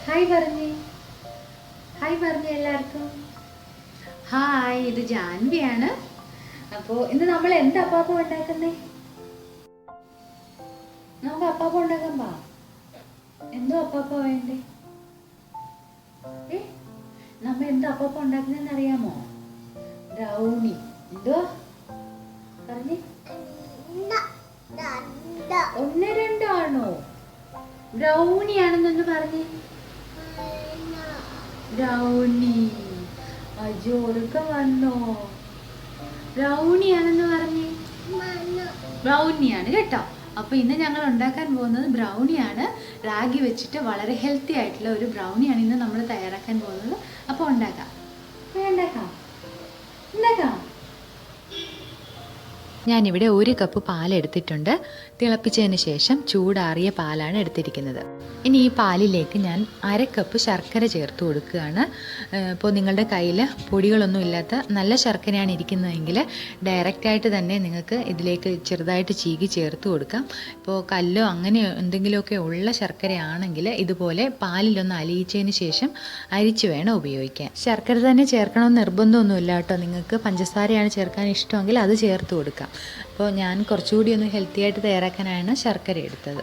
Hi പറഞ്ഞേ, hi പറഞ്ഞേ എല്ലാവർക്കും. ഹായ്, ഇത് ജാൻവിയാണ്. അപ്പോൾ ഇന്ന് നമ്മൾ എന്താ അപ്പാപ്പം ഉണ്ടാക്കുന്നേ? നമുക്ക് അപ്പാപ്പം ഉണ്ടാക്കാൻ പാ. എന്തോ അപ്പാപ്പം വേണ്ടേ? ഏ നമ്മ എന്താ അപ്പാപ്പം ഉണ്ടാക്കുന്നതെന്ന് അറിയാമോ? ബ്രൗണി. എന്തോ പറഞ്ഞേ? ഒന്ന് രണ്ടാണോ? ബ്രൗണി ആണെന്നൊന്ന് പറഞ്ഞേ. ബ്രൗണി. അയ്യോ, ഉറക്കം വന്നോ? ബ്രൗണിയാണെന്ന് പറഞ്ഞേ. ബ്രൗണിയാണ് കേട്ടോ. അപ്പോൾ ഇന്ന് ഞങ്ങൾ ഉണ്ടാക്കാൻ പോകുന്നത് ബ്രൗണിയാണ്. റാഗി വെച്ചിട്ട് വളരെ ഹെൽത്തി ആയിട്ടുള്ള ഒരു ബ്രൗണിയാണ് ഇന്ന് നമ്മൾ തയ്യാറാക്കാൻ പോകുന്നത്. അപ്പോൾ ഉണ്ടാക്കാം. ഉണ്ടാക്കാം. ഞാനിവിടെ 1 കപ്പ് പാലെടുത്തിട്ടുണ്ട്. തിളപ്പിച്ചതിന് ശേഷം ചൂടാറിയ പാലാണ് എടുത്തിരിക്കുന്നത്. ഇനി ഈ പാലിലേക്ക് ഞാൻ 1/2 കപ്പ് ശർക്കര ചേർത്ത് കൊടുക്കുകയാണ്. ഇപ്പോൾ നിങ്ങളുടെ കയ്യിൽ പൊടികളൊന്നും ഇല്ലാത്ത നല്ല ശർക്കരയാണ് ഇരിക്കുന്നതെങ്കിൽ ഡയറക്റ്റായിട്ട് തന്നെ നിങ്ങൾക്ക് ഇതിലേക്ക് ചെറുതായിട്ട് ചീകി ചേർത്ത് കൊടുക്കാം. ഇപ്പോൾ കല്ലോ അങ്ങനെ എന്തെങ്കിലുമൊക്കെ ഉള്ള ശർക്കരയാണെങ്കിൽ ഇതുപോലെ പാലിലൊന്ന് അലിയിച്ചതിന് ശേഷം അരിച്ച് വേണം ഉപയോഗിക്കാൻ. ശർക്കര തന്നെ ചേർക്കണമെന്ന് നിർബന്ധമൊന്നുമില്ല കേട്ടോ. നിങ്ങൾക്ക് പഞ്ചസാരയാണ് ചേർക്കാൻ ഇഷ്ടമെങ്കിൽ അത് ചേർത്ത് കൊടുക്കാം. അപ്പോൾ ഞാൻ കുറച്ചുകൂടി ഒന്ന് ഹെൽത്തി ആയിട്ട് തയ്യാറാക്കാനാണ് ശർക്കര എടുത്തത്.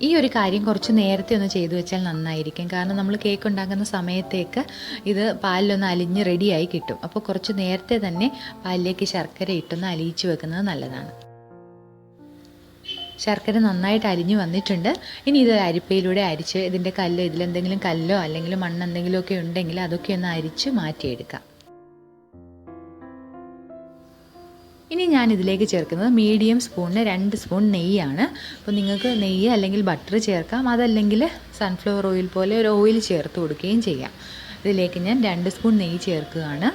ഈ ഒരു കാര്യം കുറച്ച് നേരത്തെ ഒന്ന് ചെയ്തു വെച്ചാൽ നന്നായിരിക്കും. കാരണം നമ്മൾ കേക്ക് ഉണ്ടാക്കുന്ന സമയത്തേക്ക് ഇത് പാലിലൊന്ന് അലിഞ്ഞ് റെഡിയായി കിട്ടും. അപ്പോൾ കുറച്ച് നേരത്തെ തന്നെ പാലിലേക്ക് ശർക്കര ഇട്ടൊന്ന് അലിയിച്ച് വെക്കുന്നത് നല്ലതാണ്. ശർക്കര നന്നായിട്ട് അലിഞ്ഞ് വന്നിട്ടുണ്ട്. ഇനി ഇത് അരിപ്പയിലൂടെ അരിച്ച് ഇതിൻ്റെ ഇതിലെന്തെങ്കിലും കല്ലോ അല്ലെങ്കിൽ മണ്ണെന്തെങ്കിലുമൊക്കെ ഉണ്ടെങ്കിൽ അതൊക്കെ ഒന്ന് അരിച്ച് മാറ്റിയെടുക്കാം. ഇനി ഞാൻ ഇതിലേക്ക് ചേർക്കുന്നത് മീഡിയം സ്പൂണിന് 2 സ്പൂൺ നെയ്യാണ്. അപ്പോൾ നിങ്ങൾക്ക് നെയ്യ് അല്ലെങ്കിൽ ബട്ടർ ചേർക്കാം, അതല്ലെങ്കിൽ സൺഫ്ലവർ ഓയിൽ പോലെ ഒരു ഓയിൽ ചേർത്ത് കൊടുക്കുകയും ചെയ്യാം. ഇതിലേക്ക് ഞാൻ 2 സ്പൂൺ നെയ്യ് ചേർക്കുകയാണ്.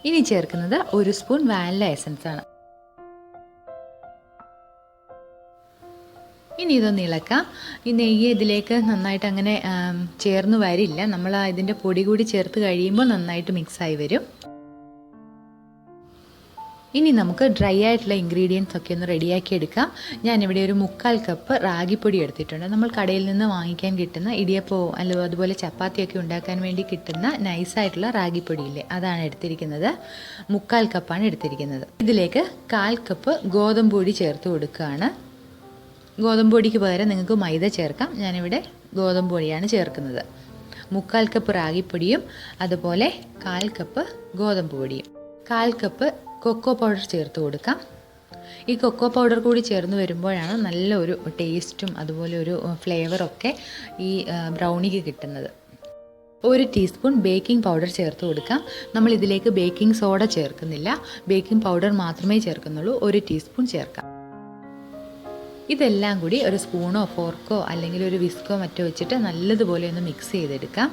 ഇനി ചേർക്കുന്നത് 1 സ്പൂൺ വാനില എസൻസ് ആണ്. ഇനി ഇതൊന്ന് ഇളക്കാം. ഈ നെയ്യ് ഇതിലേക്ക് നന്നായിട്ട് അങ്ങനെ ചേർന്ന് വരില്ല. നമ്മൾ ഇതിൻ്റെ പൊടി കൂടി ചേർത്ത് കഴിയുമ്പോൾ നന്നായിട്ട് മിക്സായി വരും. ഇനി നമുക്ക് ഡ്രൈ ആയിട്ടുള്ള ഇൻഗ്രീഡിയൻസ് ഒക്കെ ഒന്ന് റെഡിയാക്കി എടുക്കാം. ഞാനിവിടെ ഒരു 3/4 കപ്പ് റാഗിപ്പൊടി എടുത്തിട്ടുണ്ട്. നമ്മൾ കടയിൽ നിന്ന് വാങ്ങിക്കാൻ കിട്ടുന്ന ഇടിയപ്പമോ അല്ലെങ്കിൽ അതുപോലെ ചപ്പാത്തിയൊക്കെ ഉണ്ടാക്കാൻ വേണ്ടി കിട്ടുന്ന നൈസായിട്ടുള്ള റാഗിപ്പൊടിയില്ലേ, അതാണ് എടുത്തിരിക്കുന്നത്. 3/4 കപ്പാണ് എടുത്തിരിക്കുന്നത്. ഇതിലേക്ക് 1/4 കപ്പ് ഗോതമ്പ് പൊടി ചേർത്ത് കൊടുക്കുകയാണ്. ഗോതമ്പ് പൊടിക്ക് പകരം നിങ്ങൾക്ക് മൈദ ചേർക്കാം. ഞാനിവിടെ ഗോതമ്പ് പൊടിയാണ് ചേർക്കുന്നത്. 3/4 കപ്പ് റാഗിപ്പൊടിയും അതുപോലെ 1/4 കപ്പ് ഗോതമ്പ് പൊടിയും, 1/4 കപ്പ് കൊക്കോ പൗഡർ ചേർത്ത് കൊടുക്കാം. ഈ കൊക്കോ പൗഡർ കൂടി ചേർന്ന് വരുമ്പോഴാണ് നല്ല ഒരു ടേസ്റ്റും അതുപോലെ ഒരു ഫ്ലേവറൊക്കെ ഈ ബ്രൗണിക്ക് കിട്ടുന്നത്. 1 ടീസ്പൂൺ ബേക്കിംഗ് പൗഡർ ചേർത്ത് കൊടുക്കാം. നമ്മൾ ഇതിലേക്ക് ബേക്കിംഗ് സോഡ ചേർക്കുന്നില്ല, ബേക്കിംഗ് പൗഡർ മാത്രമേ ചേർക്കുന്നുള്ളൂ. 1 ടീസ്പൂൺ ചേർക്കാം. ഇതെല്ലാം കൂടി ഒരു സ്പൂണോ ഫോർക്കോ അല്ലെങ്കിൽ ഒരു വിസ്കോ മറ്റോ വെച്ചിട്ട് നല്ലതുപോലെ ഒന്ന് മിക്സ് ചെയ്തെടുക്കാം.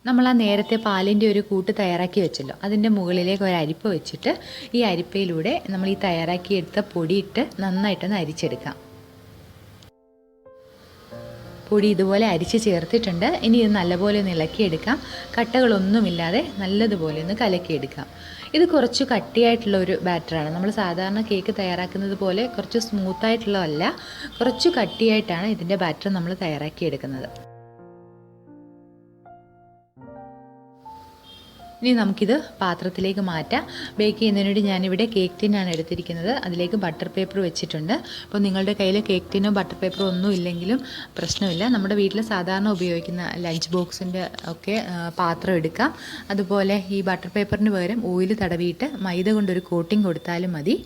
നമ്മൾ ആ നേരത്തെ പാലിൻ്റെ ഒരു കൂട്ട് തയ്യാറാക്കി വെച്ചല്ലോ, അതിൻ്റെ മുകളിലേക്ക് ഒരു അരിപ്പ വെച്ചിട്ട് ഈ അരിപ്പയിലൂടെ നമ്മൾ ഈ തയ്യാറാക്കിയെടുത്ത പൊടിയിട്ട് നന്നായിട്ടൊന്ന് അരിച്ചെടുക്കാം. പൊടി ഇതുപോലെ അരിച്ച് ചേർത്തിട്ടുണ്ട്. ഇനി ഇത് നല്ലപോലെ ഒന്ന് ഇളക്കിയെടുക്കാം. കട്ടകളൊന്നുമില്ലാതെ നല്ലതുപോലെ ഒന്ന് കലക്കിയെടുക്കാം. ഇത് കുറച്ച് കട്ടിയായിട്ടുള്ള ഒരു ബാറ്ററാണ്. നമ്മൾ സാധാരണ കേക്ക് തയ്യാറാക്കുന്നത് പോലെ കുറച്ച് സ്മൂത്തായിട്ടുള്ളതല്ല, കുറച്ച് കട്ടിയായിട്ടാണ് ഇതിൻ്റെ ബാറ്റർ നമ്മൾ തയ്യാറാക്കിയെടുക്കുന്നത്. ഇനി നമുക്കിത് പാത്രത്തിലേക്ക് മാറ്റാം. ബേക്ക് ചെയ്യുന്നതിന് വേണ്ടി ഞാനിവിടെ കേക്ക് ടിന്നാണ് എടുത്തിരിക്കുന്നത്. അതിലേക്ക് ബട്ടർ പേപ്പർ വെച്ചിട്ടുണ്ട്. അപ്പോൾ നിങ്ങളുടെ കയ്യിൽ കേക്ക് ടിന്നോ ബട്ടർ പേപ്പറോ ഒന്നും ഇല്ലെങ്കിലും പ്രശ്നമില്ല. നമ്മുടെ വീട്ടിൽ സാധാരണ ഉപയോഗിക്കുന്ന ലഞ്ച് ബോക്സിൻ്റെ ഒക്കെ പാത്രം എടുക്കാം. അതുപോലെ ഈ ബട്ടർ പേപ്പറിന് പകരം ഓയിൽ തടവിയിട്ട് മൈദ കൊണ്ടൊരു കോട്ടിംഗ് കൊടുത്താലും മതി.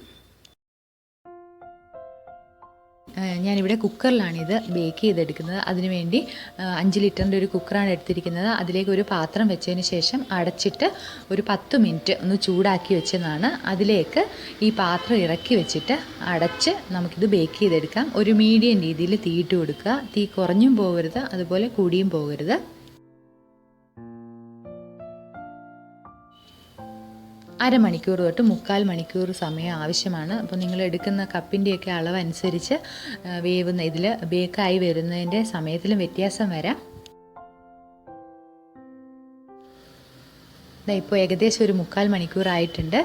ഞാനിവിടെ കുക്കറിലാണിത് ബേക്ക് ചെയ്തെടുക്കുന്നത്. അതിനുവേണ്ടി 5 ലിറ്ററിൻ്റെ ഒരു കുക്കറാണ് എടുത്തിരിക്കുന്നത്. അതിലേക്ക് ഒരു പാത്രം വെച്ചതിന് ശേഷം അടച്ചിട്ട് ഒരു 10 മിനിറ്റ് ഒന്ന് ചൂടാക്കി വെച്ചതാണ്. അതിലേക്ക് ഈ പാത്രം ഇറക്കി വെച്ചിട്ട് അടച്ച് നമുക്കിത് ബേക്ക് ചെയ്തെടുക്കാം. ഒരു മീഡിയം രീതിയിൽ തീയിട്ട് കൊടുക്കുക. തീ കുറഞ്ഞും പോകരുത്, അതുപോലെ കൂടിയും പോകരുത്. 1/2 മണിക്കൂർ തൊട്ട് 3/4 മണിക്കൂർ സമയം ആവശ്യമാണ്. അപ്പോൾ നിങ്ങൾ എടുക്കുന്ന കപ്പിൻ്റെയൊക്കെ അളവനുസരിച്ച് വേവുന്ന ഇതിൽ ബേക്കായി വരുന്നതിൻ്റെ സമയത്തിലും വ്യത്യാസം വരാം. ഇപ്പോൾ ഏകദേശം ഒരു 3/4 മണിക്കൂറായിട്ടുണ്ട്.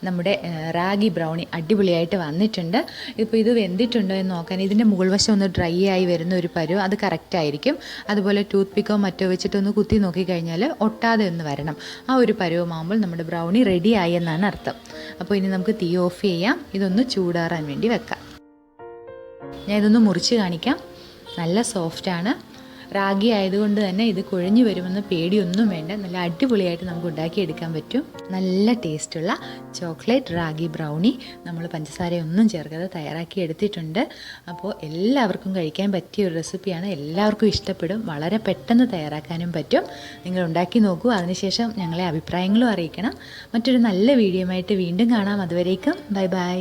നമ്മുടെ റാഗി ബ്രൗണി അടിപൊളിയായിട്ട് വന്നിട്ടുണ്ട്. ഇപ്പോൾ ഇത് വെന്തിട്ടുണ്ടോ എന്ന് നോക്കാൻ ഇതിൻ്റെ മുകൾ വശം ഒന്ന് ഡ്രൈ ആയി വരുന്ന ഒരു പരുവം, അത് കറക്റ്റായിരിക്കും. അതുപോലെ ടൂത്ത് പിക്കോ മറ്റോ വെച്ചിട്ടൊന്ന് കുത്തി നോക്കിക്കഴിഞ്ഞാൽ ഒട്ടാതെ ഒന്ന് വരണം. ആ ഒരു പരുവമാകുമ്പോൾ നമ്മുടെ ബ്രൗണി റെഡി ആയി എന്നാണ് അർത്ഥം. അപ്പോൾ ഇനി നമുക്ക് തീ ഓഫ് ചെയ്യാം. ഇതൊന്ന് ചൂടാറാൻ വേണ്ടി വെക്കാം. ഞാൻ ഇതൊന്ന് മുറിച്ച് കാണിക്കാം. നല്ല സോഫ്റ്റാണ്. റാഗി ആയതുകൊണ്ട് തന്നെ ഇത് കുഴഞ്ഞു വരുമെന്ന് പേടിയൊന്നും വേണ്ട. നല്ല അടിപൊളിയായിട്ട് നമുക്ക് ഉണ്ടാക്കിയെടുക്കാൻ പറ്റും. നല്ല ടേസ്റ്റുള്ള ചോക്ലേറ്റ് റാഗി ബ്രൗണി നമ്മൾ പഞ്ചസാരയൊന്നും ചേർക്കാതെ തയ്യാറാക്കി എടുത്തിട്ടുണ്ട്. അപ്പോൾ എല്ലാവർക്കും കഴിക്കാൻ പറ്റിയ ഒരു റെസിപ്പിയാണ്. എല്ലാവർക്കും ഇഷ്ടപ്പെടും. വളരെ പെട്ടെന്ന് തയ്യാറാക്കാനും പറ്റും. നിങ്ങൾ ഉണ്ടാക്കി നോക്കൂ. അതിനുശേഷം ഞങ്ങളെ അഭിപ്രായങ്ങളും അറിയിക്കണം. മറ്റൊരു നല്ല വീഡിയോയുമായിട്ട് വീണ്ടും കാണാം. അതുവരേക്കും ബൈ ബൈ.